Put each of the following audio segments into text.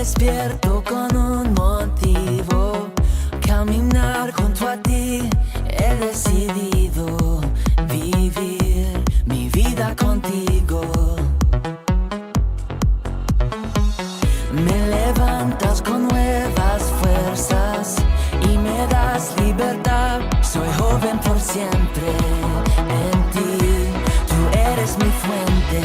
despierto con un motivo, caminar junto a ti. He decidido vivir mi vida contigo. Me levantas con nuevas fuerzas y me das libertad. Soy joven por siempre en ti, tú eres mi fuente.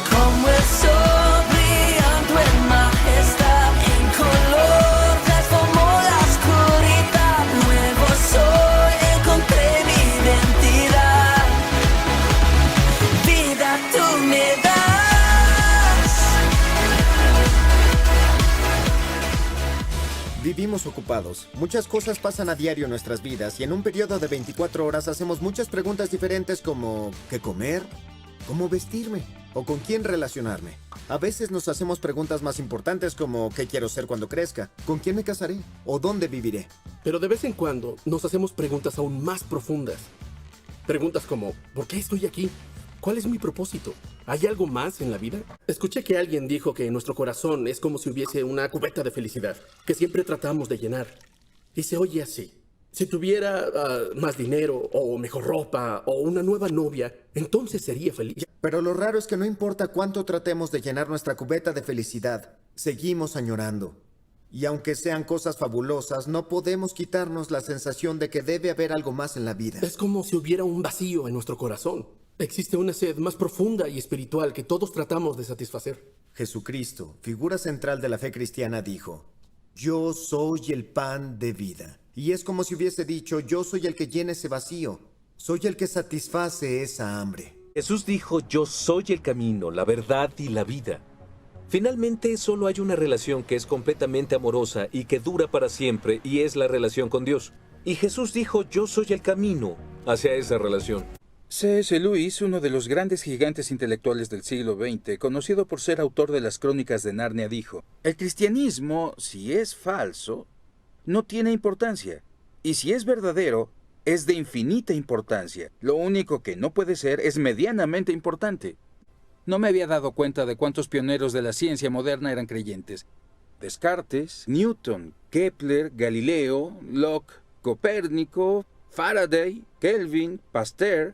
Como el sol brillando en majestad, en color transformó la oscuridad. Nuevo soy, encontré mi identidad. Vida tú me das. Vivimos ocupados. Muchas cosas pasan a diario en nuestras vidas y en un periodo de 24 horas hacemos muchas preguntas diferentes como ¿qué comer? ¿Cómo vestirme? ¿O con quién relacionarme? A veces nos hacemos preguntas más importantes como ¿qué quiero ser cuando crezca? ¿Con quién me casaré? ¿O dónde viviré? Pero de vez en cuando nos hacemos preguntas aún más profundas. Preguntas como ¿por qué estoy aquí? ¿Cuál es mi propósito? ¿Hay algo más en la vida? Escuché que alguien dijo que nuestro corazón es como si hubiese una cubeta de felicidad, que siempre tratamos de llenar. Y se oye así. Si tuviera más dinero, o mejor ropa, o una nueva novia, entonces sería feliz. Pero lo raro es que no importa cuánto tratemos de llenar nuestra cubeta de felicidad, seguimos añorando. Y aunque sean cosas fabulosas, no podemos quitarnos la sensación de que debe haber algo más en la vida. Es como si hubiera un vacío en nuestro corazón. Existe una sed más profunda y espiritual que todos tratamos de satisfacer. Jesucristo, figura central de la fe cristiana, dijo: Yo soy el pan de vida. Y es como si hubiese dicho: yo soy el que llena ese vacío. Soy el que satisface esa hambre. Jesús dijo: yo soy el camino, la verdad y la vida. Finalmente, solo hay una relación que es completamente amorosa y que dura para siempre, y es la relación con Dios. Y Jesús dijo: yo soy el camino hacia esa relación. C.S. Lewis, uno de los grandes gigantes intelectuales del siglo XX, conocido por ser autor de las Crónicas de Narnia, dijo: el cristianismo, si es falso, no tiene importancia, y si es verdadero, es de infinita importancia. Lo único que no puede ser es medianamente importante. No me había dado cuenta de cuántos pioneros de la ciencia moderna eran creyentes. Descartes, Newton, Kepler, Galileo, Locke, Copérnico, Faraday, Kelvin, Pasteur.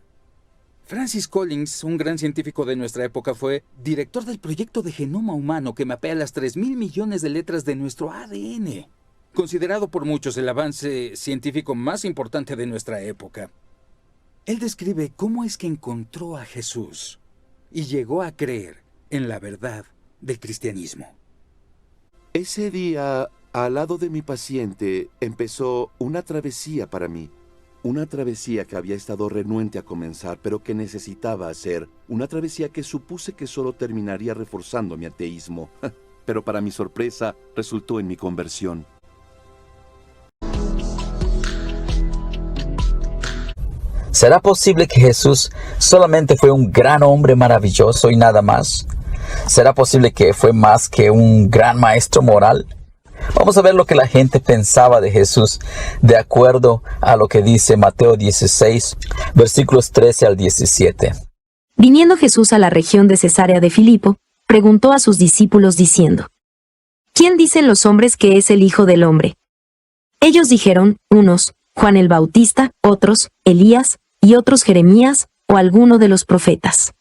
Francis Collins, un gran científico de nuestra época, fue director del proyecto de genoma humano que mapea las 3.000 millones de letras de nuestro ADN. Considerado por muchos el avance científico más importante de nuestra época. Él describe cómo es que encontró a Jesús y llegó a creer en la verdad del cristianismo. Ese día, al lado de mi paciente, empezó una travesía para mí. Una travesía que había estado renuente a comenzar, pero que necesitaba hacer. Una travesía que supuse que solo terminaría reforzando mi ateísmo. Pero para mi sorpresa, resultó en mi conversión. ¿Será posible que Jesús solamente fue un gran hombre maravilloso y nada más? ¿Será posible que fue más que un gran maestro moral? Vamos a ver lo que la gente pensaba de Jesús de acuerdo a lo que dice Mateo 16, versículos 13 al 17. Viniendo Jesús a la región de Cesarea de Filipo, preguntó a sus discípulos diciendo: ¿Quién dicen los hombres que es el Hijo del Hombre? Ellos dijeron, unos, Juan el Bautista, otros, Elías, y otros Jeremías, o alguno de los profetas.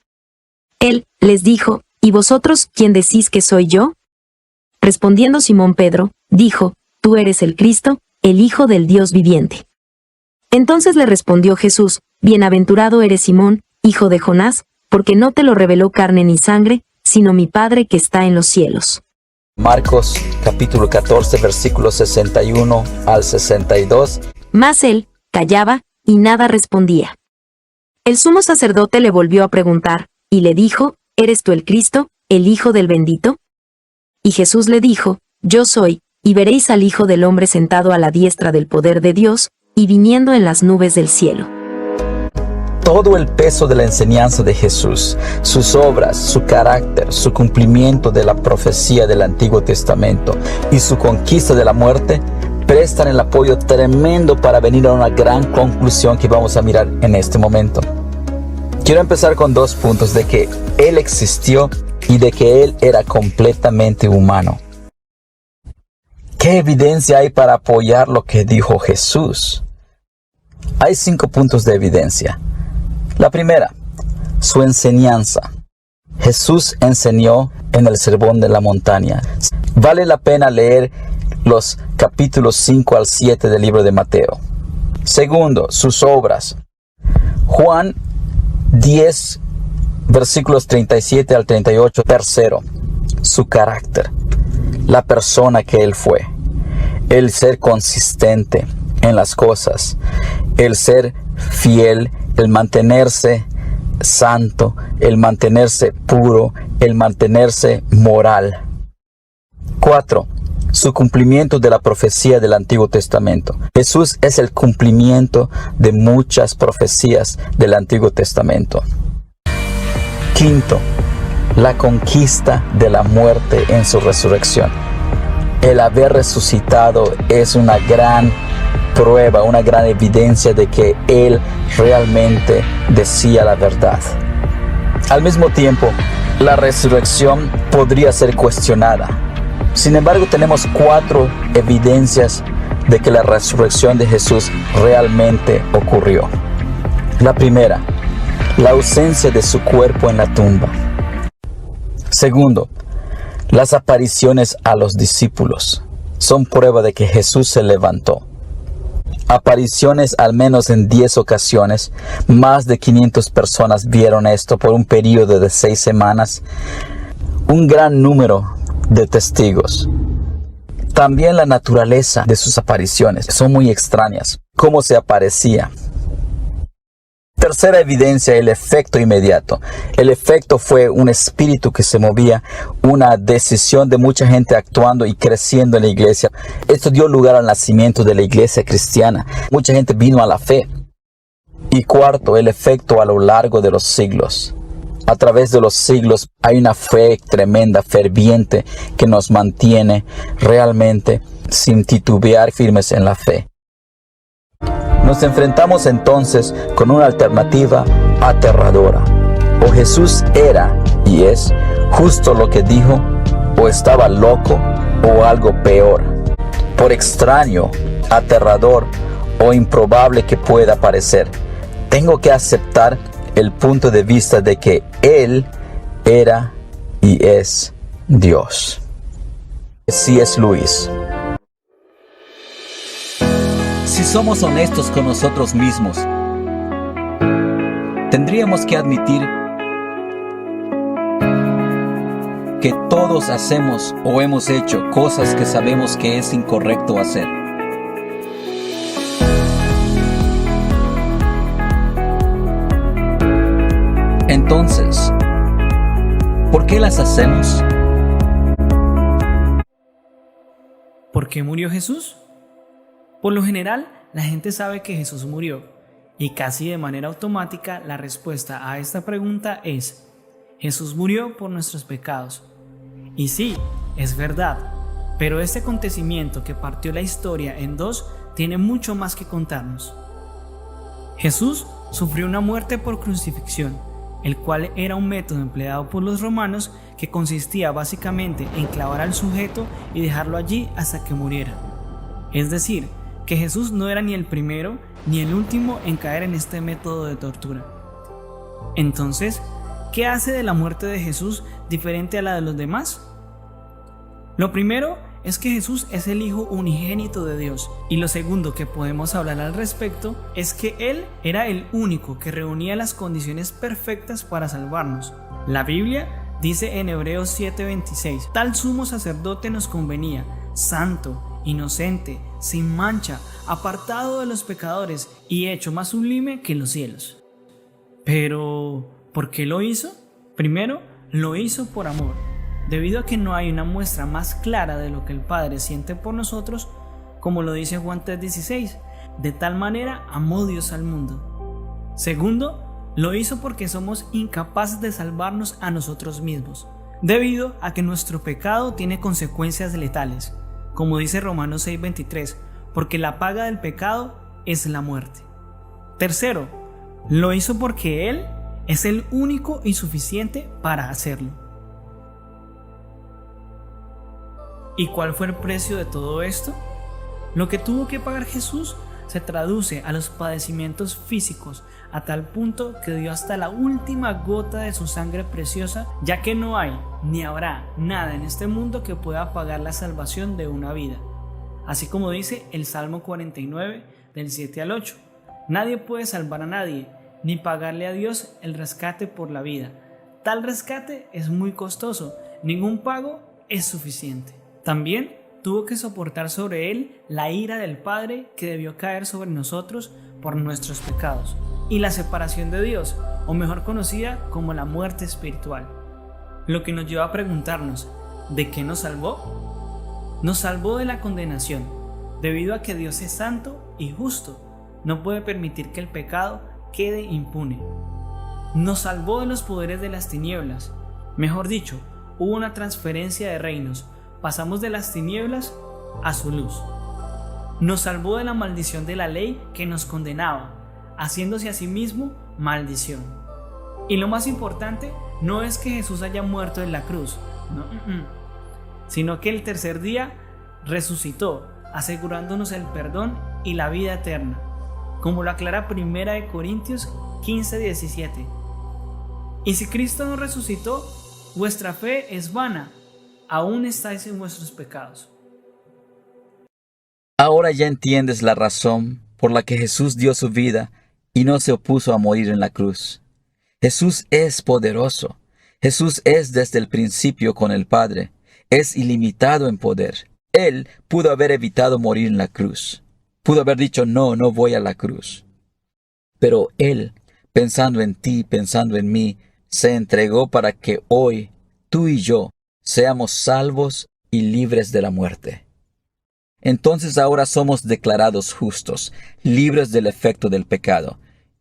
Él les dijo: ¿Y vosotros quién decís que soy yo? Respondiendo Simón Pedro, dijo: Tú eres el Cristo, el Hijo del Dios viviente. Entonces le respondió Jesús: Bienaventurado eres Simón, hijo de Jonás, porque no te lo reveló carne ni sangre, sino mi Padre que está en los cielos. Marcos capítulo 14, versículos 61 al 62. Mas él callaba y nada respondía. El sumo sacerdote le volvió a preguntar, y le dijo: ¿Eres tú el Cristo, el Hijo del bendito? Y Jesús le dijo: Yo soy, y veréis al Hijo del Hombre sentado a la diestra del poder de Dios, y viniendo en las nubes del cielo. Todo el peso de la enseñanza de Jesús, sus obras, su carácter, su cumplimiento de la profecía del Antiguo Testamento y su conquista de la muerte prestan el apoyo tremendo para venir a una gran conclusión que vamos a mirar en este momento. Quiero empezar con 2 puntos: de que Él existió y de que Él era completamente humano. ¿Qué evidencia hay para apoyar lo que dijo Jesús? Hay 5 puntos de evidencia. La primera, su enseñanza. Jesús enseñó en el Sermón de la Montaña. Vale la pena leer los capítulos 5 al 7 del libro de Mateo. Segundo, sus obras. Juan 10, versículos 37 al 38. Tercero, su carácter, la persona que Él fue. El ser consistente en las cosas, el ser fiel, el mantenerse santo, el mantenerse puro, el mantenerse moral. 4. Su cumplimiento de la profecía del Antiguo Testamento. Jesús es el cumplimiento de muchas profecías del Antiguo Testamento. 5. La conquista de la muerte en su resurrección. El haber resucitado es una gran prueba, una gran evidencia de que Él realmente decía la verdad. Al mismo tiempo, la resurrección podría ser cuestionada. Sin embargo, tenemos 4 evidencias de que la resurrección de Jesús realmente ocurrió. La primera, la ausencia de su cuerpo en la tumba. Segundo, las apariciones a los discípulos son prueba de que Jesús se levantó. Apariciones al menos en 10 ocasiones. Más de 500 personas vieron esto por un periodo de 6 semanas. Un gran número de testigos. También la naturaleza de sus apariciones son muy extrañas. ¿Cómo se aparecía? Tercera evidencia, el efecto inmediato. El efecto fue un espíritu que se movía, una decisión de mucha gente actuando y creciendo en la iglesia. Esto dio lugar al nacimiento de la iglesia cristiana. Mucha gente vino a la fe. Y cuarto, el efecto a lo largo de los siglos. A través de los siglos hay una fe tremenda, ferviente, que nos mantiene realmente sin titubear firmes en la fe. Nos enfrentamos entonces con una alternativa aterradora. O Jesús era y es justo lo que dijo, o estaba loco, o algo peor. Por extraño, aterrador o improbable que pueda parecer, tengo que aceptar el punto de vista de que Él era y es Dios. C.S. Lewis. Si somos honestos con nosotros mismos, tendríamos que admitir que todos hacemos o hemos hecho cosas que sabemos que es incorrecto hacer. Entonces, ¿por qué las hacemos? ¿Por qué murió Jesús? Por lo general, la gente sabe que Jesús murió, y casi de manera automática la respuesta a esta pregunta es: Jesús murió por nuestros pecados. Y sí, es verdad, pero este acontecimiento que partió la historia en dos tiene mucho más que contarnos. Jesús sufrió una muerte por crucifixión, el cual era un método empleado por los romanos que consistía básicamente en clavar al sujeto y dejarlo allí hasta que muriera. Es decir, que Jesús no era ni el primero ni el último en caer en este método de tortura. Entonces, ¿qué hace de la muerte de Jesús diferente a la de los demás? Lo primero es que Jesús es el Hijo unigénito de Dios, y lo segundo que podemos hablar al respecto es que Él era el único que reunía las condiciones perfectas para salvarnos. La Biblia dice en Hebreos 7:26: tal sumo sacerdote nos convenía, santo, inocente, sin mancha, apartado de los pecadores y hecho más sublime que los cielos. Pero, ¿por qué lo hizo? Primero, lo hizo por amor. Debido a que no hay una muestra más clara de lo que el Padre siente por nosotros, como lo dice Juan 3:16, de tal manera amó Dios al mundo. Segundo, lo hizo porque somos incapaces de salvarnos a nosotros mismos, debido a que nuestro pecado tiene consecuencias letales, como dice Romanos 6:23, porque la paga del pecado es la muerte. Tercero, lo hizo porque Él es el único y suficiente para hacerlo. ¿Y cuál fue el precio de todo esto? Lo que tuvo que pagar Jesús se traduce a los padecimientos físicos, a tal punto que dio hasta la última gota de su sangre preciosa, ya que no hay ni habrá nada en este mundo que pueda pagar la salvación de una vida. Así como dice el Salmo 49 del 7 al 8, nadie puede salvar a nadie, ni pagarle a Dios el rescate por la vida. Tal rescate es muy costoso, ningún pago es suficiente. También tuvo que soportar sobre él la ira del Padre que debió caer sobre nosotros por nuestros pecados, y la separación de Dios, o mejor conocida como la muerte espiritual. Lo que nos lleva a preguntarnos, ¿de qué nos salvó? Nos salvó de la condenación, debido a que Dios es santo y justo, no puede permitir que el pecado quede impune. Nos salvó de los poderes de las tinieblas, mejor dicho, hubo una transferencia de reinos, pasamos de las tinieblas a su luz. Nos salvó de la maldición de la ley que nos condenaba, haciéndose a sí mismo maldición. Y lo más importante no es que Jesús haya muerto en la cruz, sino que el tercer día resucitó, asegurándonos el perdón y la vida eterna, como lo aclara 1 Corintios 15:17. Y si Cristo no resucitó, vuestra fe es vana, aún estáis en vuestros pecados. Ahora ya entiendes la razón por la que Jesús dio su vida y no se opuso a morir en la cruz. Jesús es poderoso. Jesús es desde el principio con el Padre. Es ilimitado en poder. Él pudo haber evitado morir en la cruz. Pudo haber dicho, no voy a la cruz. Pero Él, pensando en ti, pensando en mí, se entregó para que hoy, tú y yo, seamos salvos y libres de la muerte. Entonces ahora somos declarados justos, libres del efecto del pecado.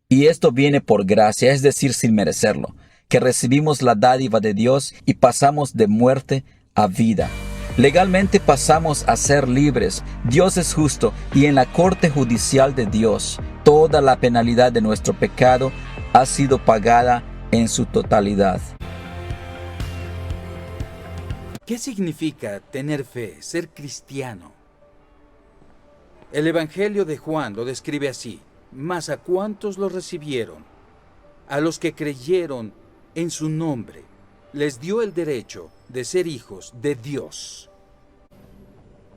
Y esto viene por gracia, es decir, sin merecerlo, que recibimos la dádiva de Dios y pasamos de muerte a vida. Legalmente pasamos a ser libres. Dios es justo y en la corte judicial de Dios, toda la penalidad de nuestro pecado ha sido pagada en su totalidad. ¿Qué significa tener fe, ser cristiano? El Evangelio de Juan lo describe así: mas a cuantos lo recibieron, a los que creyeron en su nombre, les dio el derecho de ser hijos de Dios.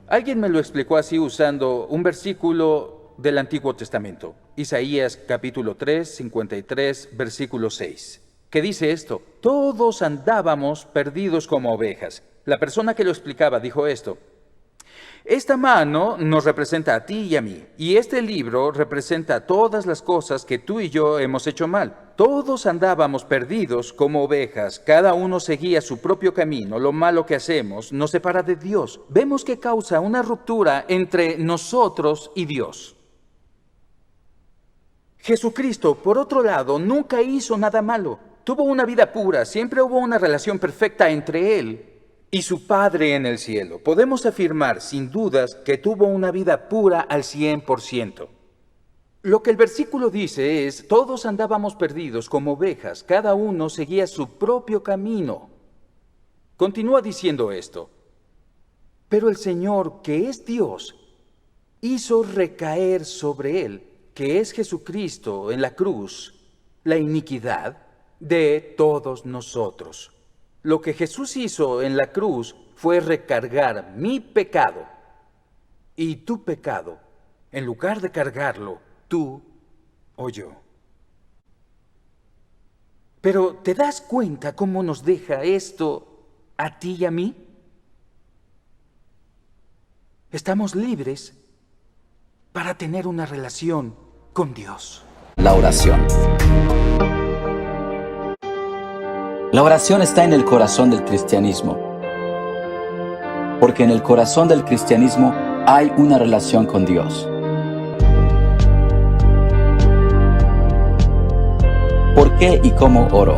Alguien me lo explicó así usando un versículo del Antiguo Testamento, Isaías capítulo 3, 53, versículo 6, que dice esto: todos andábamos perdidos como ovejas. La persona que lo explicaba dijo esto: esta mano nos representa a ti y a mí, y este libro representa todas las cosas que tú y yo hemos hecho mal. Todos andábamos perdidos como ovejas, cada uno seguía su propio camino. Lo malo que hacemos nos separa de Dios. Vemos que causa una ruptura entre nosotros y Dios. Jesucristo, por otro lado, nunca hizo nada malo. Tuvo una vida pura, siempre hubo una relación perfecta entre Él y su Padre en el cielo. Podemos afirmar sin dudas que tuvo una vida pura al 100%. Lo que el versículo dice es: todos andábamos perdidos como ovejas, cada uno seguía su propio camino. Continúa diciendo esto: pero el Señor, que es Dios, hizo recaer sobre Él, que es Jesucristo, en la cruz, la iniquidad de todos nosotros. Lo que Jesús hizo en la cruz fue recargar mi pecado y tu pecado, en lugar de cargarlo tú o yo. Pero ¿te das cuenta cómo nos deja esto a ti y a mí? Estamos libres para tener una relación con Dios. La oración. La oración está en el corazón del cristianismo, porque en el corazón del cristianismo hay una relación con Dios. ¿Por qué y cómo oro?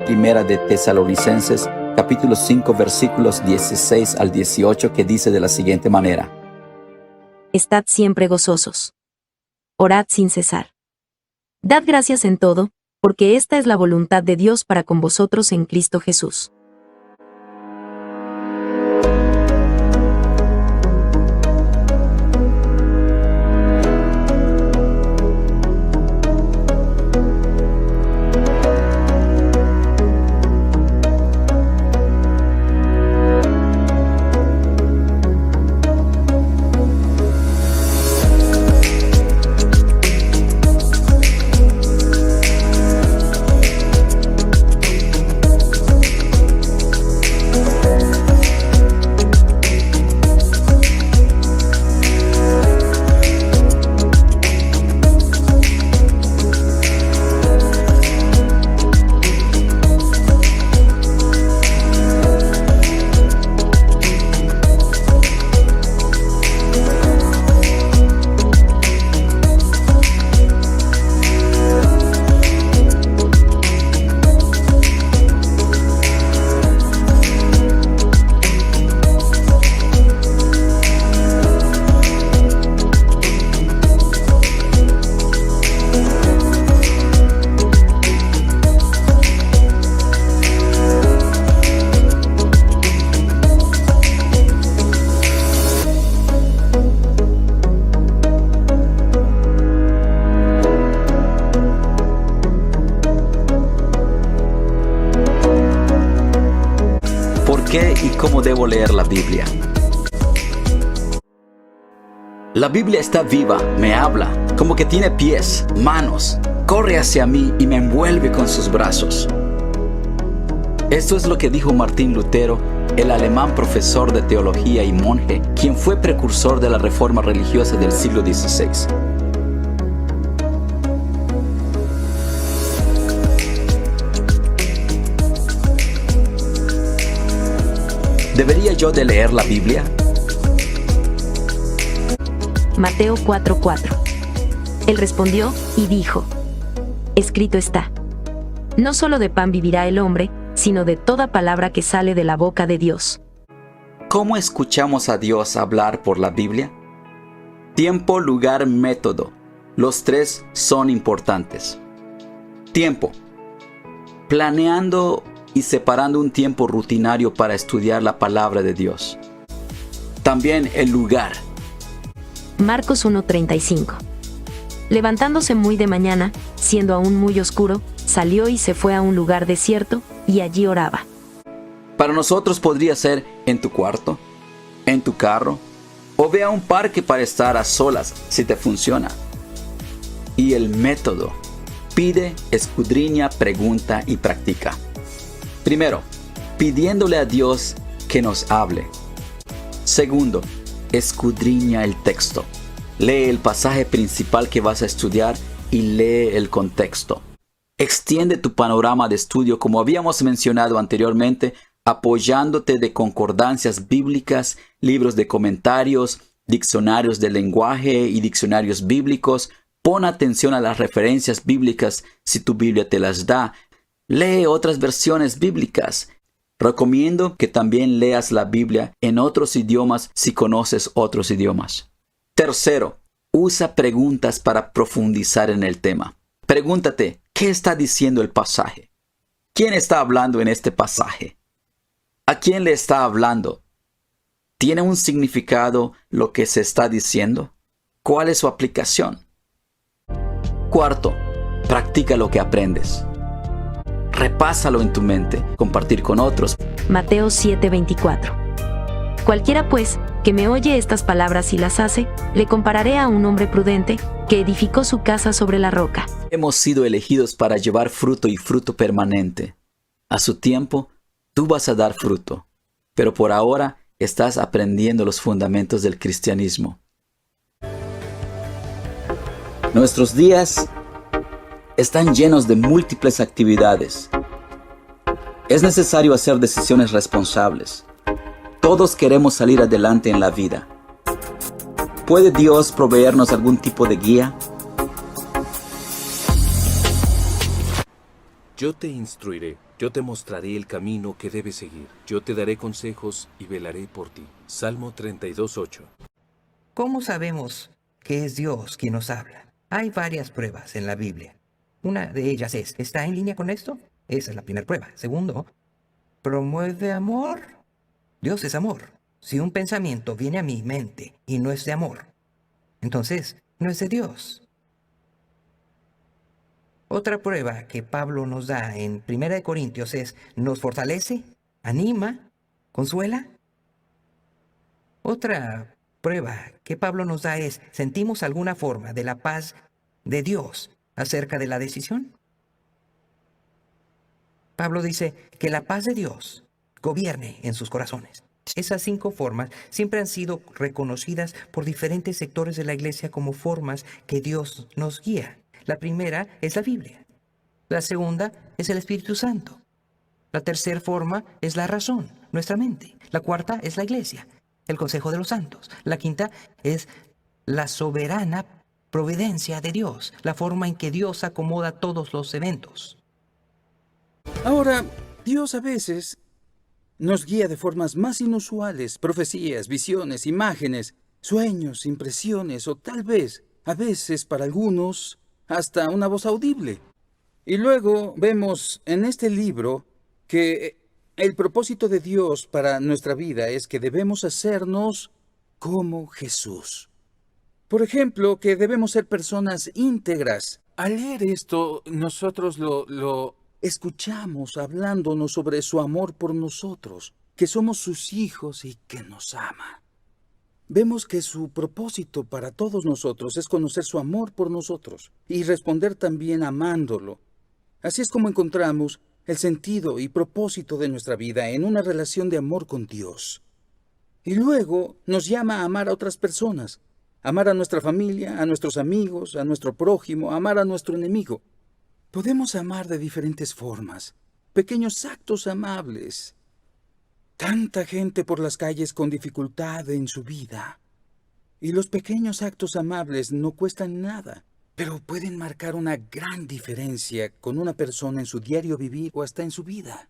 Primera de Tesalonicenses, capítulo 5, versículos 16 al 18, que dice de la siguiente manera: Estad siempre gozosos. Orad sin cesar. Dad gracias en todo, porque esta es la voluntad de Dios para con vosotros en Cristo Jesús. qué y cómo debo leer la Biblia. La Biblia está viva, me habla, como que tiene pies, manos, corre hacia mí y me envuelve con sus brazos. Esto es lo que dijo Martín Lutero, el alemán profesor de teología y monje, quien fue precursor de la reforma religiosa del siglo XVI. ¿Debería yo de leer la Biblia? Mateo 4:4. Él respondió y dijo: Escrito está: No solo de pan vivirá el hombre, sino de toda palabra que sale de la boca de Dios. ¿Cómo escuchamos a Dios hablar por la Biblia? Tiempo, lugar, método. Los tres son importantes. Tiempo. Planeando y separando un tiempo rutinario para estudiar la palabra de Dios. También el lugar. Marcos 1:35. Levantándose muy de mañana, siendo aún muy oscuro, salió y se fue a un lugar desierto, y allí oraba. Para nosotros podría ser en tu cuarto, en tu carro, o ve a un parque para estar a solas si te funciona. Y el método. Pide, escudriña, pregunta y practica. Primero, pidiéndole a Dios que nos hable. Segundo, escudriña el texto. Lee el pasaje principal que vas a estudiar y lee el contexto. Extiende tu panorama de estudio, como habíamos mencionado anteriormente, apoyándote de concordancias bíblicas, libros de comentarios, diccionarios de lenguaje y diccionarios bíblicos. Pon atención a las referencias bíblicas si tu Biblia te las da. Lee otras versiones bíblicas. Recomiendo que también leas la Biblia en otros idiomas si conoces otros idiomas. Tercero, usa preguntas para profundizar en el tema. Pregúntate, ¿qué está diciendo el pasaje? ¿Quién está hablando en este pasaje? ¿A quién le está hablando? ¿Tiene un significado lo que se está diciendo? ¿Cuál es su aplicación? Cuarto, practica lo que aprendes. Repásalo en tu mente, compartir con otros. Mateo 7:24. Cualquiera pues que me oye estas palabras y las hace, le compararé a un hombre prudente que edificó su casa sobre la roca. Hemos sido elegidos para llevar fruto y fruto permanente. A su tiempo, tú vas a dar fruto, pero por ahora estás aprendiendo los fundamentos del cristianismo. Nuestros días están llenos de múltiples actividades. Es necesario hacer decisiones responsables. Todos queremos salir adelante en la vida. ¿Puede Dios proveernos algún tipo de guía? Yo te instruiré, yo te mostraré el camino que debes seguir. Yo te daré consejos y velaré por ti. Salmo 32:8. ¿Cómo sabemos que es Dios quien nos habla? Hay varias pruebas en la Biblia. Una de ellas es, ¿está en línea con esto? Esa es la primera prueba. Segundo, ¿promueve amor? Dios es amor. Si un pensamiento viene a mi mente y no es de amor, entonces no es de Dios. Otra prueba que Pablo nos da en 1 Corintios es, ¿nos fortalece? ¿Anima? ¿Consuela? Otra prueba que Pablo nos da es, ¿sentimos alguna forma de la paz de Dios acerca de la decisión? Pablo dice que la paz de Dios gobierne en sus corazones. Esas 5 formas siempre han sido reconocidas por diferentes sectores de la iglesia como formas que Dios nos guía. La primera es la Biblia. La segunda es el Espíritu Santo. La tercera forma es la razón, nuestra mente. La cuarta es la iglesia, el consejo de los santos. La quinta es la soberana providencia de Dios, la forma en que Dios acomoda todos los eventos. Ahora, Dios a veces nos guía de formas más inusuales, profecías, visiones, imágenes, sueños, impresiones o tal vez, a veces para algunos, hasta una voz audible. Y luego vemos en este libro que el propósito de Dios para nuestra vida es que debemos hacernos como Jesús. Por ejemplo, que debemos ser personas íntegras. Al leer esto, nosotros lo escuchamos hablándonos sobre su amor por nosotros. que somos sus hijos y que nos ama. Vemos que su propósito para todos nosotros es conocer su amor por nosotros y responder también amándolo. Así es como encontramos el sentido y propósito de nuestra vida en una relación de amor con Dios. Y luego nos llama a amar a otras personas, amar a nuestra familia, a nuestros amigos, a nuestro prójimo, amar a nuestro enemigo. Podemos amar de diferentes formas, pequeños actos amables. Tanta gente por las calles con dificultad en su vida. Y los pequeños actos amables no cuestan nada, pero pueden marcar una gran diferencia con una persona en su diario vivir o hasta en su vida.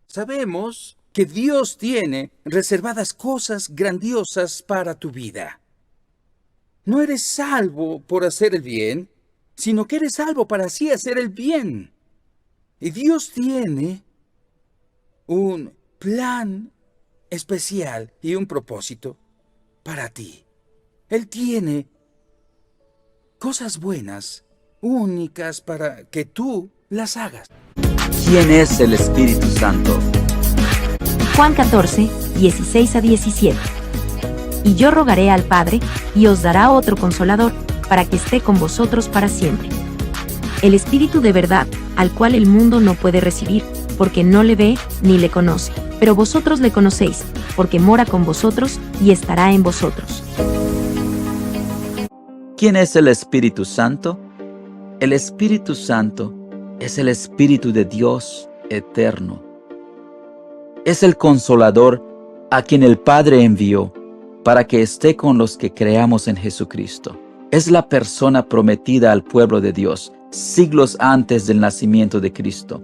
Sabemos que Dios tiene reservadas cosas grandiosas para tu vida. No eres salvo por hacer el bien, sino que eres salvo para así hacer el bien. Y Dios tiene un plan especial y un propósito para ti. Él tiene cosas buenas, únicas para que tú las hagas. ¿Quién es el Espíritu Santo? Juan 14, 16 a 17. Y yo rogaré al Padre, y os dará otro Consolador, para que esté con vosotros para siempre. El Espíritu de verdad, al cual el mundo no puede recibir, porque no le ve ni le conoce. Pero vosotros le conocéis, porque mora con vosotros y estará en vosotros. ¿Quién es el Espíritu Santo? El Espíritu Santo es el Espíritu de Dios eterno. Es el Consolador a quien el Padre envió para que esté con los que creamos en Jesucristo. Es la persona prometida al pueblo de Dios siglos antes del nacimiento de Cristo.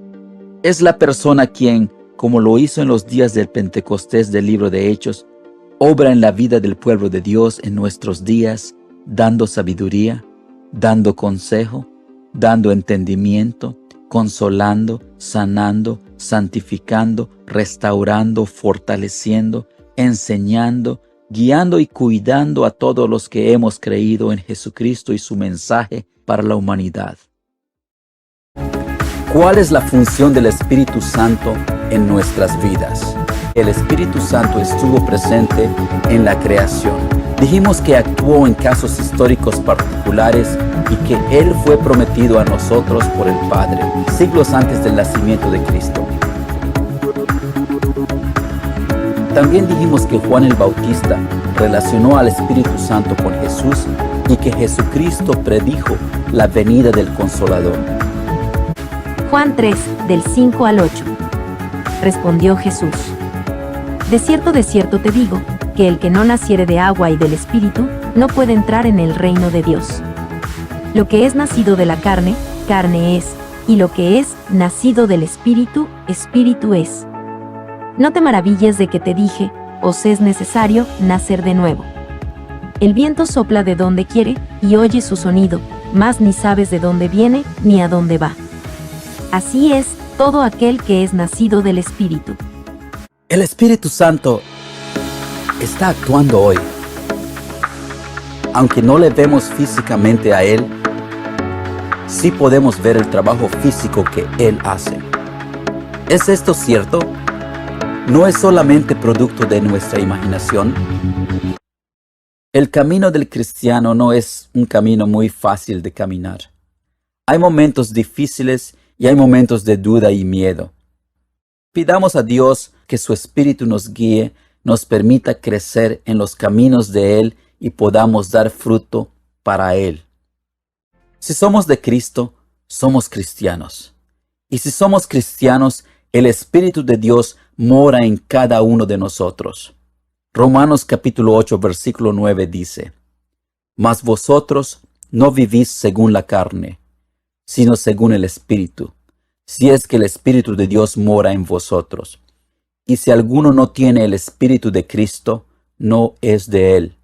Es la persona quien, como lo hizo en los días del Pentecostés del libro de Hechos, obra en la vida del pueblo de Dios en nuestros días, dando sabiduría, dando consejo, dando entendimiento, consolando, sanando, santificando, restaurando, fortaleciendo, enseñando, guiando y cuidando a todos los que hemos creído en Jesucristo y su mensaje para la humanidad. ¿Cuál es la función del Espíritu Santo en nuestras vidas? El Espíritu Santo estuvo presente en la creación. Dijimos que actuó en casos históricos particulares y que Él fue prometido a nosotros por el Padre, siglos antes del nacimiento de Cristo. También dijimos que Juan el Bautista relacionó al Espíritu Santo con Jesús y que Jesucristo predijo la venida del Consolador. Juan 3, del 5 al 8. Respondió Jesús: de cierto te digo, que el que no naciere de agua y del Espíritu, no puede entrar en el reino de Dios. Lo que es nacido de la carne, carne es, y lo que es nacido del Espíritu, Espíritu es. No te maravilles de que te dije, os es necesario nacer de nuevo. El viento sopla de donde quiere, y oye su sonido, mas ni sabes de dónde viene, ni a dónde va. Así es todo aquel que es nacido del Espíritu. El Espíritu Santo está actuando hoy. Aunque no le vemos físicamente a Él, sí podemos ver el trabajo físico que Él hace. ¿Es esto cierto? ¿No es solamente producto de nuestra imaginación? El camino del cristiano no es un camino muy fácil de caminar. Hay momentos difíciles y hay momentos de duda y miedo. Pidamos a Dios que su Espíritu nos guíe, nos permita crecer en los caminos de Él y podamos dar fruto para Él. Si somos de Cristo, somos cristianos. Y si somos cristianos, el Espíritu de Dios mora en cada uno de nosotros. Romanos capítulo 8, versículo 9 dice: Mas vosotros no vivís según la carne, sino según el Espíritu, si es que el Espíritu de Dios mora en vosotros. Y si alguno no tiene el Espíritu de Cristo, no es de Él.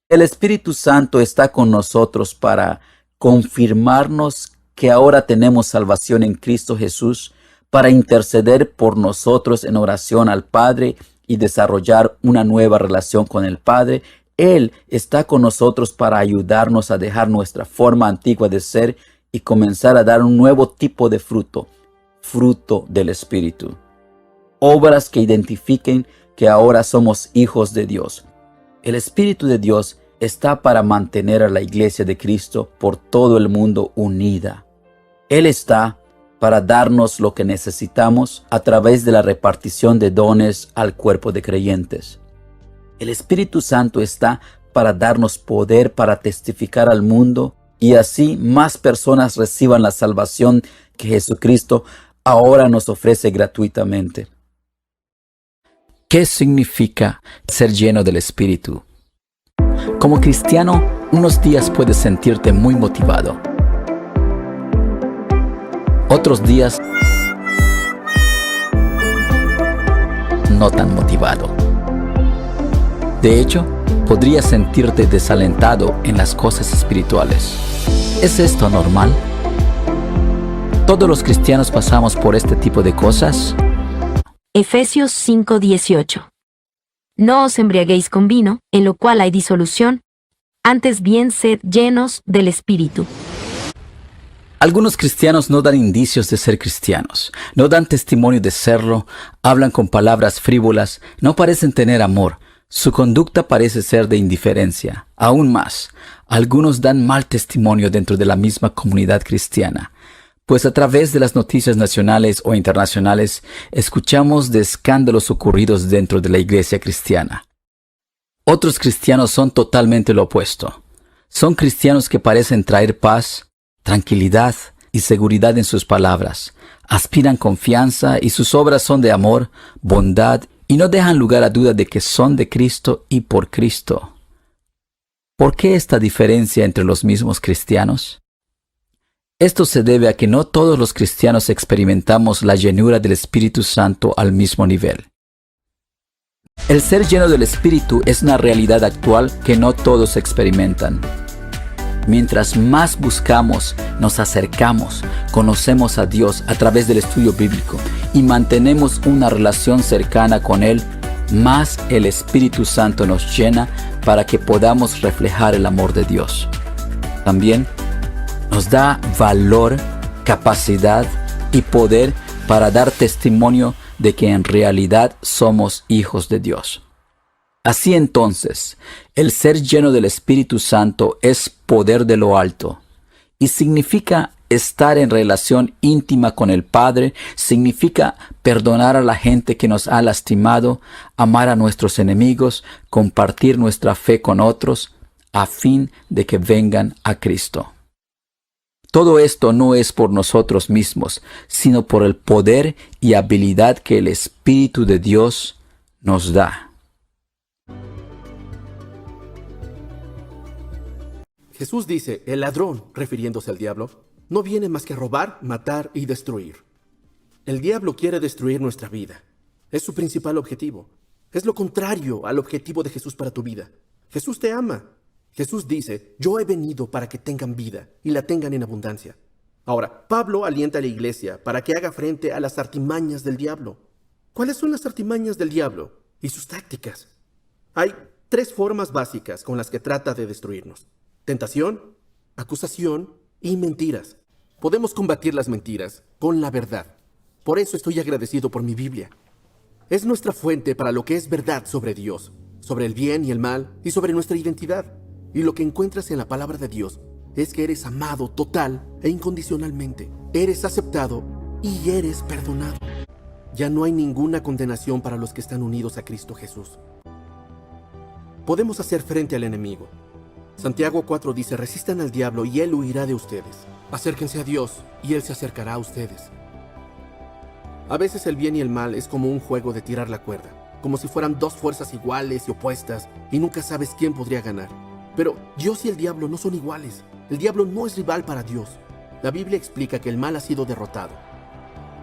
El Espíritu Santo está con nosotros para confirmarnos que ahora tenemos salvación en Cristo Jesús, para interceder por nosotros en oración al Padre y desarrollar una nueva relación con el Padre. Él está con nosotros para ayudarnos a dejar nuestra forma antigua de ser y comenzar a dar un nuevo tipo de fruto, fruto del Espíritu. obras que identifiquen que ahora somos hijos de Dios. El Espíritu de Dios está para mantener a la Iglesia de Cristo por todo el mundo unida. Él está para darnos lo que necesitamos a través de la repartición de dones al cuerpo de creyentes. El Espíritu Santo está para darnos poder para testificar al mundo y así más personas reciban la salvación que Jesucristo ahora nos ofrece gratuitamente. ¿Qué significa ser lleno del Espíritu? Como cristiano, unos días puedes sentirte muy motivado. Otros días, no tan motivado. De hecho, podrías sentirte desalentado en las cosas espirituales. ¿Es esto normal? ¿Todos los cristianos pasamos por este tipo de cosas? Efesios 5:18. No os embriaguéis con vino, en lo cual hay disolución, antes bien sed llenos del Espíritu. Algunos cristianos no dan indicios de ser cristianos, no dan testimonio de serlo, hablan con palabras frívolas, no parecen tener amor. Su conducta parece ser de indiferencia. Aún más, algunos dan mal testimonio dentro de la misma comunidad cristiana, pues a través de las noticias nacionales o internacionales escuchamos de escándalos ocurridos dentro de la iglesia cristiana. Otros cristianos son totalmente lo opuesto. Son cristianos que parecen traer paz, tranquilidad y seguridad en sus palabras, aspiran confianza y sus obras son de amor, bondad y no dejan lugar a duda de que son de Cristo y por Cristo. ¿Por qué esta diferencia entre los mismos cristianos? Esto se debe a que no todos los cristianos experimentamos la llenura del Espíritu Santo al mismo nivel. El ser lleno del Espíritu es una realidad actual que no todos experimentan. Mientras más buscamos, nos acercamos, conocemos a Dios a través del estudio bíblico y mantenemos una relación cercana con Él, más el Espíritu Santo nos llena para que podamos reflejar el amor de Dios. También nos da valor, capacidad y poder para dar testimonio de que en realidad somos hijos de Dios. Así entonces, el ser lleno del Espíritu Santo es poder de lo alto y significa estar en relación íntima con el Padre, significa perdonar a la gente que nos ha lastimado, amar a nuestros enemigos, compartir nuestra fe con otros, a fin de que vengan a Cristo. Todo esto no es por nosotros mismos, sino por el poder y habilidad que el Espíritu de Dios nos da. Jesús dice, el ladrón, refiriéndose al diablo, no viene más que a robar, matar y destruir. El diablo quiere destruir nuestra vida. Es su principal objetivo. Es lo contrario al objetivo de Jesús para tu vida. Jesús te ama. Jesús dice, yo he venido para que tengan vida y la tengan en abundancia. Ahora, Pablo alienta a la iglesia para que haga frente a las artimañas del diablo. ¿Cuáles son las artimañas del diablo y sus tácticas? Hay 3 formas básicas con las que trata de destruirnos: tentación, acusación y mentiras. Podemos combatir las mentiras con la verdad. Por eso estoy agradecido por mi Biblia. Es nuestra fuente para lo que es verdad sobre Dios, sobre el bien y el mal y sobre nuestra identidad. Y lo que encuentras en la palabra de Dios es que eres amado total e incondicionalmente. Eres aceptado y eres perdonado. Ya no hay ninguna condenación para los que están unidos a Cristo Jesús. Podemos hacer frente al enemigo. Santiago 4 dice, resistan al diablo y él huirá de ustedes. Acérquense a Dios y él se acercará a ustedes. A veces el bien y el mal es como un juego de tirar la cuerda, como si fueran 2 fuerzas iguales y opuestas y nunca sabes quién podría ganar. Pero Dios y el diablo no son iguales. El diablo no es rival para Dios. La Biblia explica que el mal ha sido derrotado.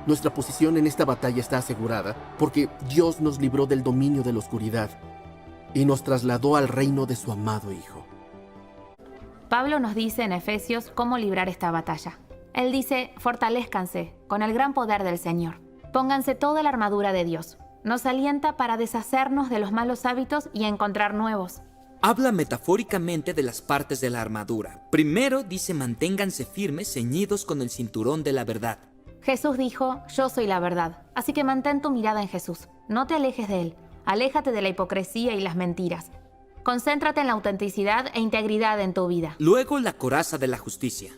Nuestra posición en esta batalla está asegurada porque Dios nos libró del dominio de la oscuridad y nos trasladó al reino de su amado Hijo. Pablo nos dice en Efesios cómo librar esta batalla. Él dice, fortalézcanse con el gran poder del Señor. Pónganse toda la armadura de Dios. Nos alienta para deshacernos de los malos hábitos y encontrar nuevos. Habla metafóricamente de las partes de la armadura. Primero dice manténganse firmes, ceñidos con el cinturón de la verdad. Jesús dijo, yo soy la verdad, así que mantén tu mirada en Jesús. No te alejes de Él. Aléjate de la hipocresía y las mentiras. Concéntrate en la autenticidad e integridad en tu vida. Luego, la coraza de la justicia.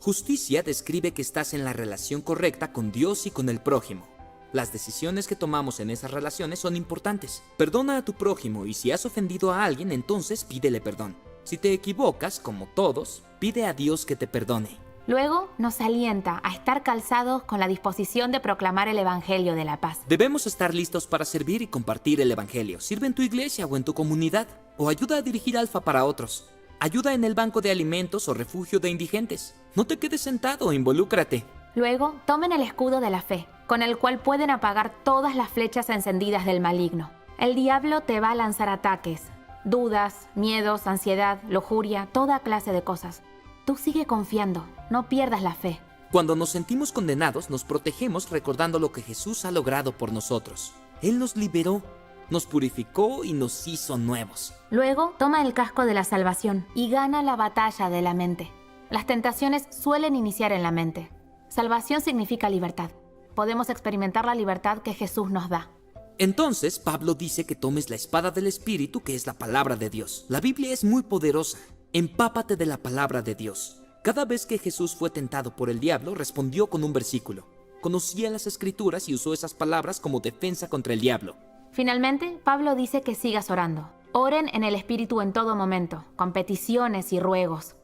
Justicia describe que estás en la relación correcta con Dios y con el prójimo. Las decisiones que tomamos en esas relaciones son importantes. Perdona a tu prójimo y si has ofendido a alguien, entonces pídele perdón. Si te equivocas, como todos, pide a Dios que te perdone. Luego, nos alienta a estar calzados con la disposición de proclamar el Evangelio de la paz. Debemos estar listos para servir y compartir el Evangelio. Sirve en tu iglesia o en tu comunidad. O ayuda a dirigir Alfa para otros. Ayuda en el banco de alimentos o refugio de indigentes. No te quedes sentado, involúcrate. Luego, tomen el escudo de la fe, con el cual pueden apagar todas las flechas encendidas del maligno. El diablo te va a lanzar ataques, dudas, miedos, ansiedad, lujuria, toda clase de cosas. Tú sigue confiando, no pierdas la fe. Cuando nos sentimos condenados, nos protegemos recordando lo que Jesús ha logrado por nosotros. Él nos liberó, nos purificó y nos hizo nuevos. Luego, toma el casco de la salvación y gana la batalla de la mente. Las tentaciones suelen iniciar en la mente. Salvación significa libertad. Podemos experimentar la libertad que Jesús nos da. Entonces, Pablo dice que tomes la espada del Espíritu, que es la palabra de Dios. La Biblia es muy poderosa. Empápate de la palabra de Dios. Cada vez que Jesús fue tentado por el diablo, respondió con un versículo. Conocía las Escrituras y usó esas palabras como defensa contra el diablo. Finalmente, Pablo dice que sigas orando. Oren en el Espíritu en todo momento, con peticiones y ruegos.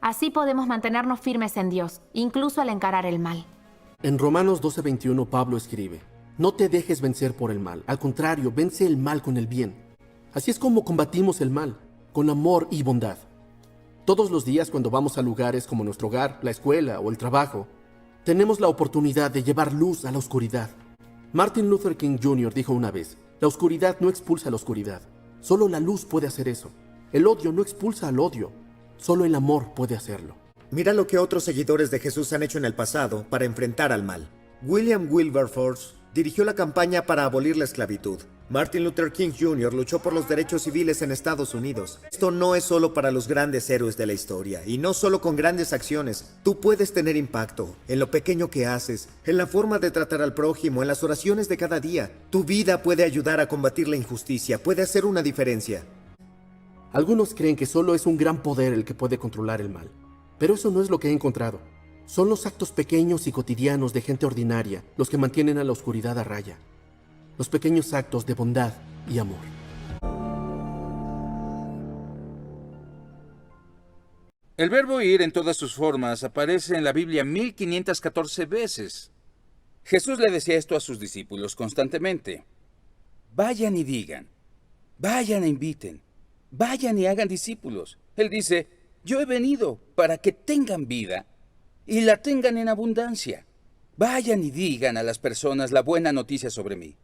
Así podemos mantenernos firmes en Dios, incluso al encarar el mal. En Romanos 12:21 Pablo escribe, no te dejes vencer por el mal, al contrario, vence el mal con el bien. Así es como combatimos el mal, con amor y bondad. Todos los días cuando vamos a lugares como nuestro hogar, la escuela o el trabajo, tenemos la oportunidad de llevar luz a la oscuridad. Martin Luther King Jr. dijo una vez, la oscuridad no expulsa la oscuridad, solo la luz puede hacer eso. El odio no expulsa al odio, solo el amor puede hacerlo. Mira lo que otros seguidores de Jesús han hecho en el pasado para enfrentar al mal. William Wilberforce dirigió la campaña para abolir la esclavitud. Martin Luther King Jr. luchó por los derechos civiles en Estados Unidos. Esto no es solo para los grandes héroes de la historia, y no solo con grandes acciones. Tú puedes tener impacto en lo pequeño que haces, en la forma de tratar al prójimo, en las oraciones de cada día. Tu vida puede ayudar a combatir la injusticia, puede hacer una diferencia. Algunos creen que solo es un gran poder el que puede controlar el mal, pero eso no es lo que he encontrado. Son los actos pequeños y cotidianos de gente ordinaria los que mantienen a la oscuridad a raya. Los pequeños actos de bondad y amor. El verbo ir en todas sus formas aparece en la Biblia 1514 veces. Jesús le decía esto a sus discípulos constantemente. Vayan y digan, vayan e inviten, vayan y hagan discípulos. Él dice, yo he venido para que tengan vida y la tengan en abundancia. Vayan y digan a las personas la buena noticia sobre mí.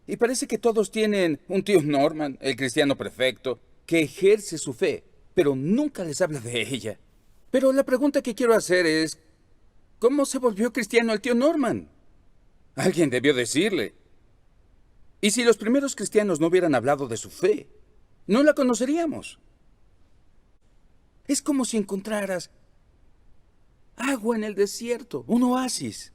Y parece que todos tienen un tío Norman, el cristiano perfecto, que ejerce su fe, pero nunca les habla de ella. Pero la pregunta que quiero hacer es, ¿cómo se volvió cristiano el tío Norman? Alguien debió decirle. Y si los primeros cristianos no hubieran hablado de su fe, no la conoceríamos. Es como si encontraras agua en el desierto, un oasis.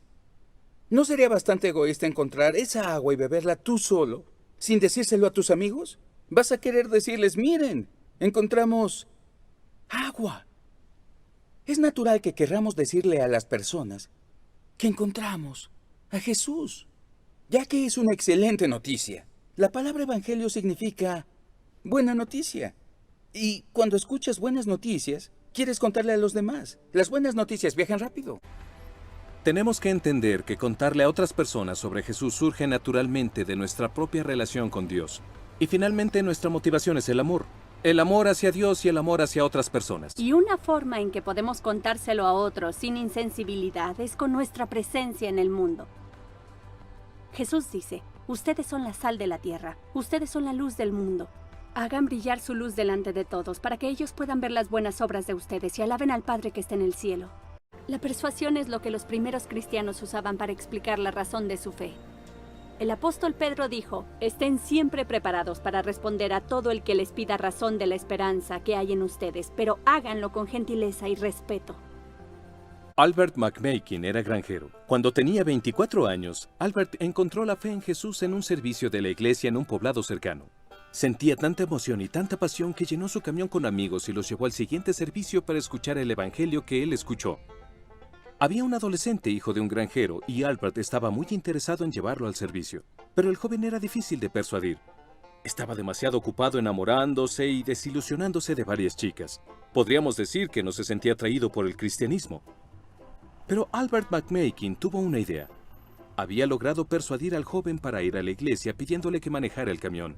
¿No sería bastante egoísta encontrar esa agua y beberla tú solo, sin decírselo a tus amigos? Vas a querer decirles, miren, encontramos agua. Es natural que querramos decirle a las personas que encontramos a Jesús, ya que es una excelente noticia. La palabra evangelio significa buena noticia. Y cuando escuchas buenas noticias, quieres contarle a los demás. Las buenas noticias viajan rápido. Tenemos que entender que contarle a otras personas sobre Jesús surge naturalmente de nuestra propia relación con Dios. Y finalmente nuestra motivación es el amor. El amor hacia Dios y el amor hacia otras personas. Y una forma en que podemos contárselo a otros sin insensibilidad es con nuestra presencia en el mundo. Jesús dice, ustedes son la sal de la tierra, ustedes son la luz del mundo. Hagan brillar su luz delante de todos para que ellos puedan ver las buenas obras de ustedes y alaben al Padre que está en el cielo. La persuasión es lo que los primeros cristianos usaban para explicar la razón de su fe. El apóstol Pedro dijo, estén siempre preparados para responder a todo el que les pida razón de la esperanza que hay en ustedes, pero háganlo con gentileza y respeto. Albert McMakin era granjero. Cuando tenía 24 años, Albert encontró la fe en Jesús en un servicio de la iglesia en un poblado cercano. Sentía tanta emoción y tanta pasión que llenó su camión con amigos y los llevó al siguiente servicio para escuchar el evangelio que él escuchó. Había un adolescente hijo de un granjero y Albert estaba muy interesado en llevarlo al servicio. Pero el joven era difícil de persuadir. Estaba demasiado ocupado enamorándose y desilusionándose de varias chicas. Podríamos decir que no se sentía atraído por el cristianismo. Pero Albert McMakin tuvo una idea. Había logrado persuadir al joven para ir a la iglesia pidiéndole que manejara el camión.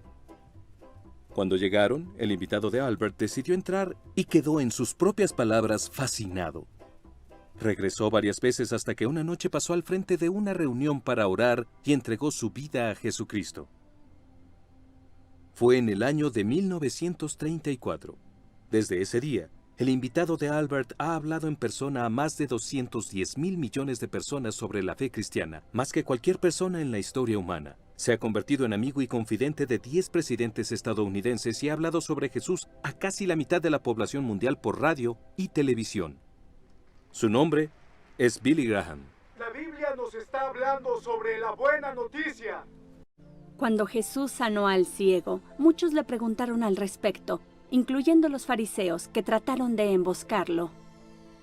Cuando llegaron, el invitado de Albert decidió entrar y quedó, en sus propias palabras, fascinado. Regresó varias veces hasta que una noche pasó al frente de una reunión para orar y entregó su vida a Jesucristo. Fue en el año de 1934. Desde ese día, el invitado de Albert ha hablado en persona a más de 210,000 millones de personas sobre la fe cristiana, más que cualquier persona en la historia humana. Se ha convertido en amigo y confidente de 10 presidentes estadounidenses y ha hablado sobre Jesús a casi la mitad de la población mundial por radio y televisión. Su nombre es Billy Graham. La Biblia nos está hablando sobre la buena noticia. Cuando Jesús sanó al ciego, muchos le preguntaron al respecto, incluyendo los fariseos, que trataron de emboscarlo.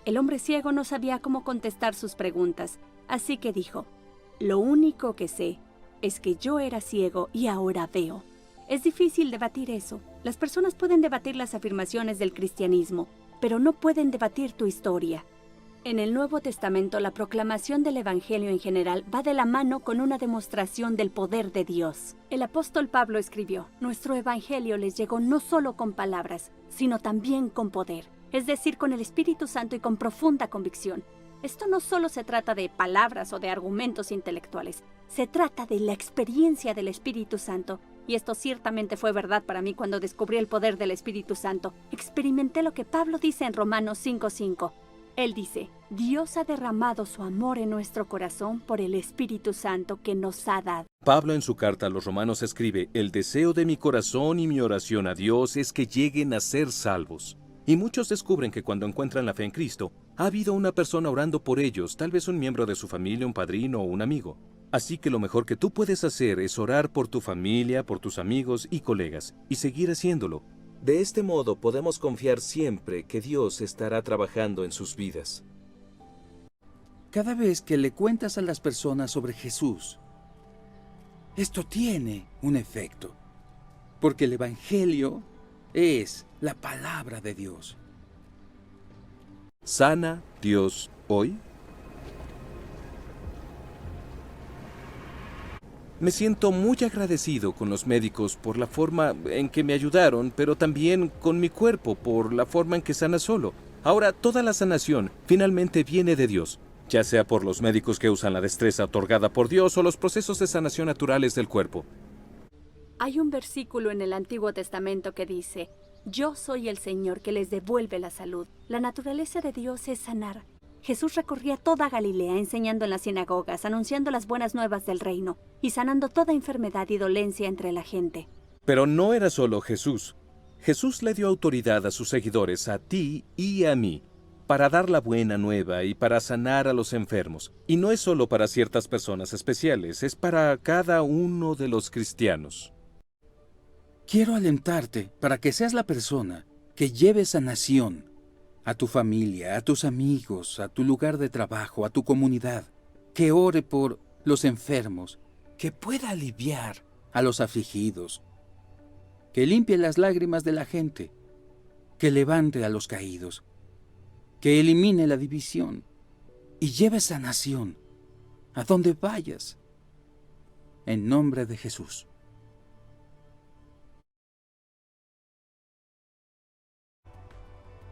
El hombre ciego no sabía cómo contestar sus preguntas, así que dijo: «Lo único que sé es que yo era ciego y ahora veo». Es difícil debatir eso. Las personas pueden debatir las afirmaciones del cristianismo, pero no pueden debatir tu historia. En el Nuevo Testamento, la proclamación del Evangelio en general va de la mano con una demostración del poder de Dios. El apóstol Pablo escribió: «Nuestro Evangelio les llegó no solo con palabras, sino también con poder», es decir, con el Espíritu Santo y con profunda convicción. Esto no solo se trata de palabras o de argumentos intelectuales, se trata de la experiencia del Espíritu Santo. Y esto ciertamente fue verdad para mí cuando descubrí el poder del Espíritu Santo. Experimenté lo que Pablo dice en Romanos 5:5. Él dice: «Dios ha derramado su amor en nuestro corazón por el Espíritu Santo que nos ha dado». Pablo en su carta a los Romanos escribe: «El deseo de mi corazón y mi oración a Dios es que lleguen a ser salvos». Y muchos descubren que cuando encuentran la fe en Cristo, ha habido una persona orando por ellos, tal vez un miembro de su familia, un padrino o un amigo. Así que lo mejor que tú puedes hacer es orar por tu familia, por tus amigos y colegas, y seguir haciéndolo. De este modo podemos confiar siempre que Dios estará trabajando en sus vidas. Cada vez que le cuentas a las personas sobre Jesús, esto tiene un efecto, porque el Evangelio es la palabra de Dios. ¿Sana Dios hoy? Me siento muy agradecido con los médicos por la forma en que me ayudaron, pero también con mi cuerpo por la forma en que sana solo. Ahora, toda la sanación finalmente viene de Dios, ya sea por los médicos que usan la destreza otorgada por Dios o los procesos de sanación naturales del cuerpo. Hay un versículo en el Antiguo Testamento que dice: «Yo soy el Señor que les devuelve la salud». La naturaleza de Dios es sanar. Jesús recorría toda Galilea enseñando en las sinagogas, anunciando las buenas nuevas del reino y sanando toda enfermedad y dolencia entre la gente. Pero no era solo Jesús. Jesús le dio autoridad a sus seguidores, a ti y a mí, para dar la buena nueva y para sanar a los enfermos. Y no es solo para ciertas personas especiales, es para cada uno de los cristianos. Quiero alentarte para que seas la persona que lleve sanación a tu familia, a tus amigos, a tu lugar de trabajo, a tu comunidad, que ore por los enfermos, que pueda aliviar a los afligidos, que limpie las lágrimas de la gente, que levante a los caídos, que elimine la división y lleve sanación a donde vayas, en nombre de Jesús.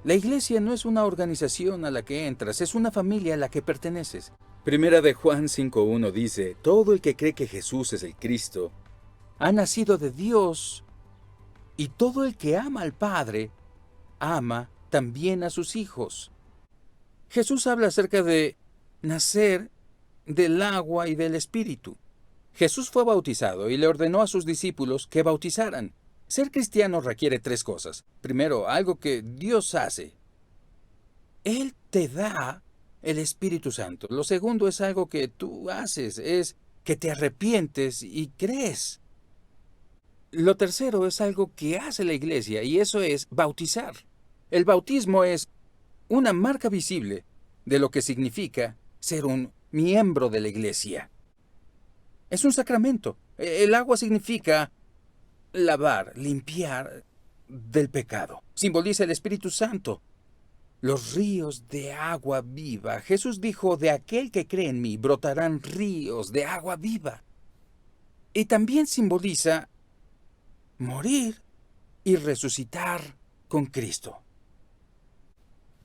La iglesia no es una organización a la que entras, es una familia a la que perteneces. Primera de Juan 5:1 dice: todo el que cree que Jesús es el Cristo ha nacido de Dios, y todo el que ama al Padre ama también a sus hijos. Jesús habla acerca de nacer del agua y del Espíritu. Jesús fue bautizado y le ordenó a sus discípulos que bautizaran. Ser cristiano requiere 3 cosas. Primero, algo que Dios hace. Él te da el Espíritu Santo. Lo segundo es algo que tú haces, es que te arrepientes y crees. Lo tercero es algo que hace la iglesia y eso es bautizar. El bautismo es una marca visible de lo que significa ser un miembro de la iglesia. Es un sacramento. El agua significa lavar, limpiar del pecado. Simboliza el Espíritu Santo. Los ríos de agua viva. Jesús dijo, de aquel que cree en mí brotarán ríos de agua viva. Y también simboliza morir y resucitar con Cristo.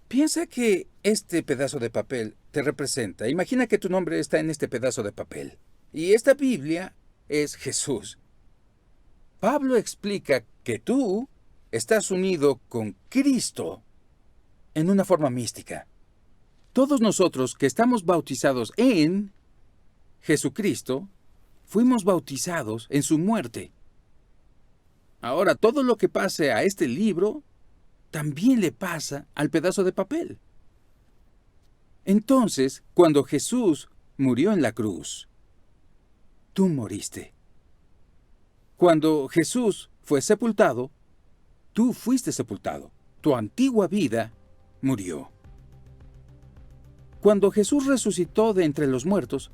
Piensa que este pedazo de papel te representa. Imagina que tu nombre está en este pedazo de papel. Y esta Biblia es Jesús. Pablo explica que tú estás unido con Cristo en una forma mística. Todos nosotros que estamos bautizados en Jesucristo, fuimos bautizados en su muerte. Ahora, todo lo que pase a este libro, también le pasa al pedazo de papel. Entonces, cuando Jesús murió en la cruz, tú moriste. Cuando Jesús fue sepultado, tú fuiste sepultado. Tu antigua vida murió. Cuando Jesús resucitó de entre los muertos,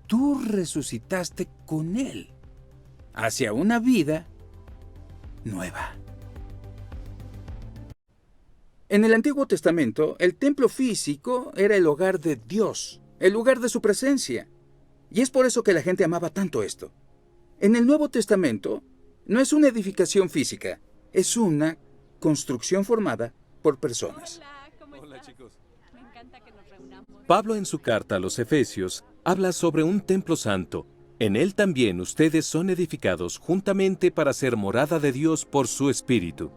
tú resucitaste con Él hacia una vida nueva. En el Antiguo Testamento, el templo físico era el hogar de Dios, el lugar de su presencia. Y es por eso que la gente amaba tanto esto. En el Nuevo Testamento, no es una edificación física, es una construcción formada por personas. Hola, chicos. Me encanta que nos reunamos. Pablo en su carta a los Efesios habla sobre un templo santo. En él también ustedes son edificados juntamente para ser morada de Dios por su Espíritu.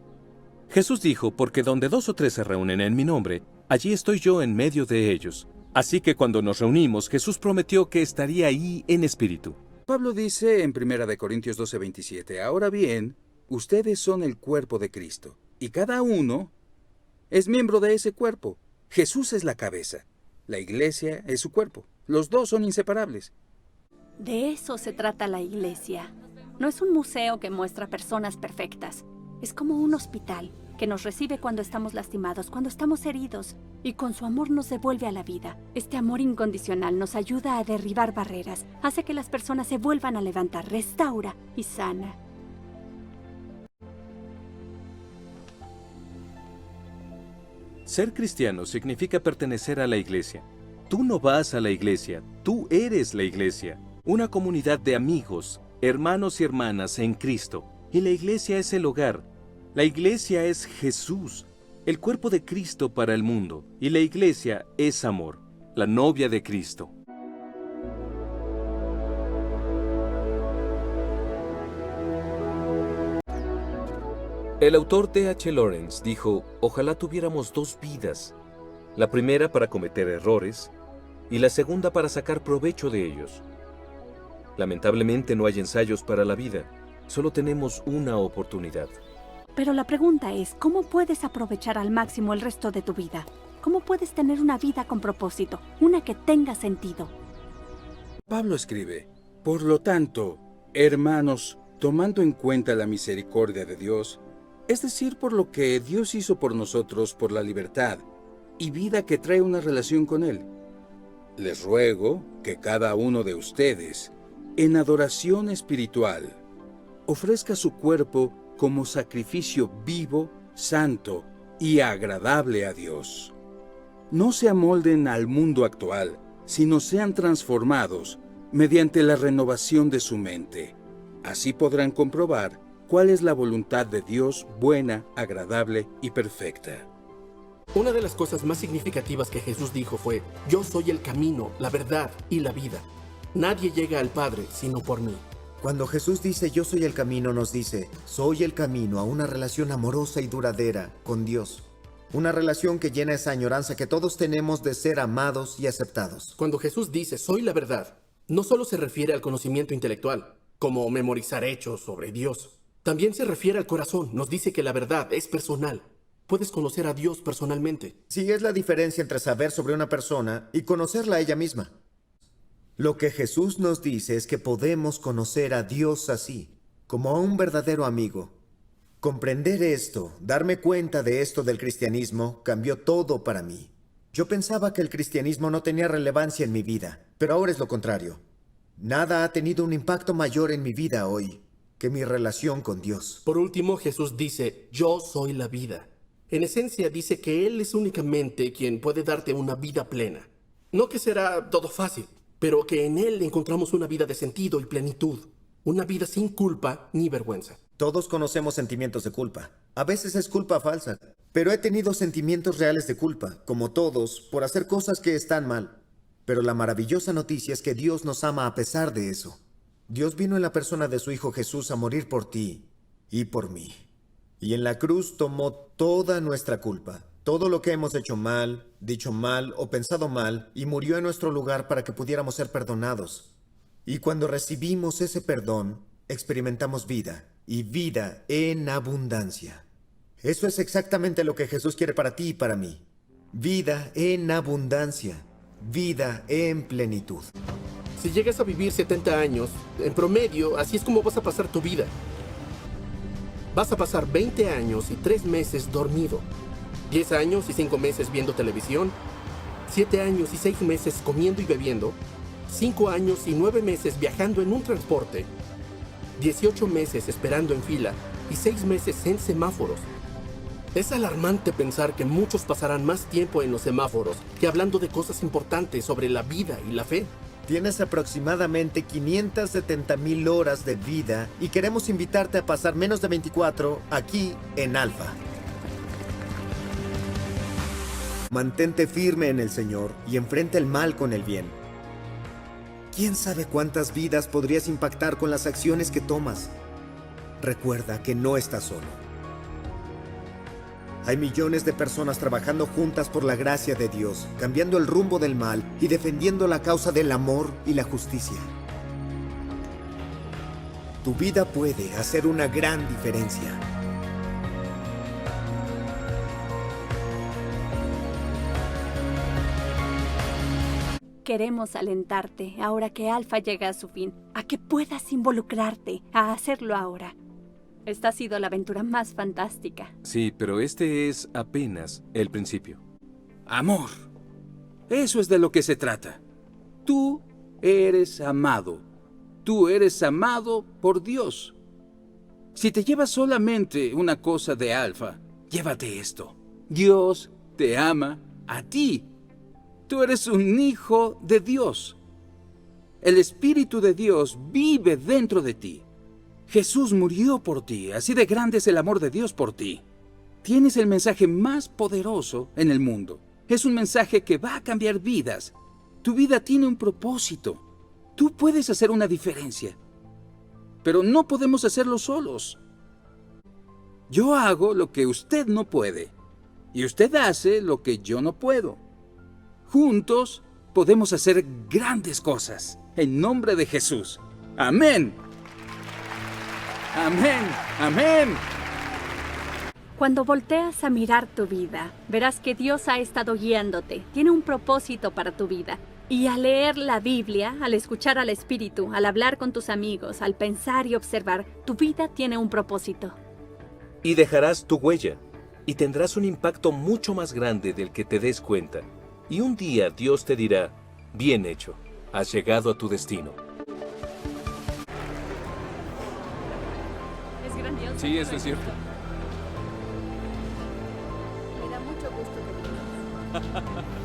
Jesús dijo, porque donde 2 o 3 se reúnen en mi nombre, allí estoy yo en medio de ellos. Así que cuando nos reunimos, Jesús prometió que estaría ahí en espíritu. Pablo dice en 1 Corintios 12:27, ahora bien, ustedes son el cuerpo de Cristo, y cada uno es miembro de ese cuerpo. Jesús es la cabeza, la iglesia es su cuerpo. Los dos son inseparables. De eso se trata la iglesia. No es un museo que muestra personas perfectas. Es como un hospital que nos recibe cuando estamos lastimados, cuando estamos heridos, y con su amor nos devuelve a la vida. Este amor incondicional nos ayuda a derribar barreras, hace que las personas se vuelvan a levantar, restaura y sana. Ser cristiano significa pertenecer a la iglesia. Tú no vas a la iglesia, tú eres la iglesia. Una comunidad de amigos, hermanos y hermanas en Cristo. Y la iglesia es el hogar. La iglesia es Jesús, el cuerpo de Cristo para el mundo. Y la iglesia es amor, la novia de Cristo. El autor T.H. Lawrence dijo, ojalá tuviéramos 2 vidas. La primera para cometer errores y la segunda para sacar provecho de ellos. Lamentablemente no hay ensayos para la vida. Solo tenemos una oportunidad. Pero la pregunta es, ¿cómo puedes aprovechar al máximo el resto de tu vida? ¿Cómo puedes tener una vida con propósito, una que tenga sentido? Pablo escribe, por lo tanto, hermanos, tomando en cuenta la misericordia de Dios, es decir, por lo que Dios hizo por nosotros por la libertad y vida que trae una relación con Él, les ruego que cada uno de ustedes, en adoración espiritual, ofrezca su cuerpo como sacrificio vivo, santo y agradable a Dios. No se amolden al mundo actual, sino sean transformados mediante la renovación de su mente. Así podrán comprobar cuál es la voluntad de Dios buena, agradable y perfecta. Una de las cosas más significativas que Jesús dijo fue, yo soy el camino, la verdad y la vida. Nadie llega al Padre sino por mí. Cuando Jesús dice yo soy el camino, nos dice, soy el camino a una relación amorosa y duradera con Dios. Una relación que llena esa añoranza que todos tenemos de ser amados y aceptados. Cuando Jesús dice soy la verdad, no solo se refiere al conocimiento intelectual, como memorizar hechos sobre Dios. También se refiere al corazón, nos dice que la verdad es personal. puedes conocer a Dios personalmente. Sí, es la diferencia entre saber sobre una persona y conocerla a ella misma. Lo que Jesús nos dice es que podemos conocer a Dios así, como a un verdadero amigo. Comprender esto, darme cuenta de esto del cristianismo, cambió todo para mí. Yo pensaba que el cristianismo no tenía relevancia en mi vida, pero ahora es lo contrario. Nada ha tenido un impacto mayor en mi vida hoy que mi relación con Dios. Por último, Jesús dice, yo soy la vida. En esencia dice que Él es únicamente quien puede darte una vida plena. No que será todo fácil, pero que en Él encontramos una vida de sentido y plenitud. Una vida sin culpa ni vergüenza. Todos conocemos sentimientos de culpa. A veces es culpa falsa, pero he tenido sentimientos reales de culpa, como todos, por hacer cosas que están mal. Pero la maravillosa noticia es que Dios nos ama a pesar de eso. Dios vino en la persona de su Hijo Jesús a morir por ti y por mí. Y en la cruz tomó toda nuestra culpa, todo lo que hemos hecho mal, dicho mal o pensado mal, y murió en nuestro lugar para que pudiéramos ser perdonados. Y cuando recibimos ese perdón, experimentamos vida, y vida en abundancia. Eso es exactamente lo que Jesús quiere para ti y para mí. Vida en abundancia, vida en plenitud. Si llegas a vivir 70 años, en promedio, así es como vas a pasar tu vida. Vas a pasar 20 años y 3 meses dormido, 10 años y 5 meses viendo televisión, 7 años y 6 meses comiendo y bebiendo, 5 años y 9 meses viajando en un transporte, 18 meses esperando en fila y 6 meses en semáforos. Es alarmante pensar que muchos pasarán más tiempo en los semáforos que hablando de cosas importantes sobre la vida y la fe. Tienes aproximadamente 570,000 horas de vida y queremos invitarte a pasar menos de 24 aquí en Alfa. Mantente firme en el Señor y enfrenta el mal con el bien. ¿Quién sabe cuántas vidas podrías impactar con las acciones que tomas? Recuerda que no estás solo. Hay millones de personas trabajando juntas por la gracia de Dios, cambiando el rumbo del mal y defendiendo la causa del amor y la justicia. Tu vida puede hacer una gran diferencia. Queremos alentarte, ahora que Alfa llega a su fin, a que puedas involucrarte, a hacerlo ahora. Esta ha sido la aventura más fantástica. Sí, pero este es apenas el principio. Amor. Eso es de lo que se trata. Tú eres amado. Tú eres amado por Dios. Si te llevas solamente una cosa de Alfa, llévate esto. Dios te ama a ti. Tú eres un hijo de Dios. El Espíritu de Dios vive dentro de ti. Jesús murió por ti, así de grande es el amor de Dios por ti. Tienes el mensaje más poderoso en el mundo. Es un mensaje que va a cambiar vidas. Tu vida tiene un propósito. Tú puedes hacer una diferencia. Pero no podemos hacerlo solos. Yo hago lo que usted no puede. Y usted hace lo que yo no puedo. Juntos podemos hacer grandes cosas. En nombre de Jesús. Amén. Amén, amén. Cuando volteas a mirar tu vida, verás que Dios ha estado guiándote, tiene un propósito para tu vida. Y al leer la Biblia, al escuchar al Espíritu, al hablar con tus amigos, al pensar y observar, tu vida tiene un propósito. Y dejarás tu huella, y tendrás un impacto mucho más grande del que te des cuenta. Y un día Dios te dirá, bien hecho, has llegado a tu destino. Sí, eso es cierto. Me da mucho gusto que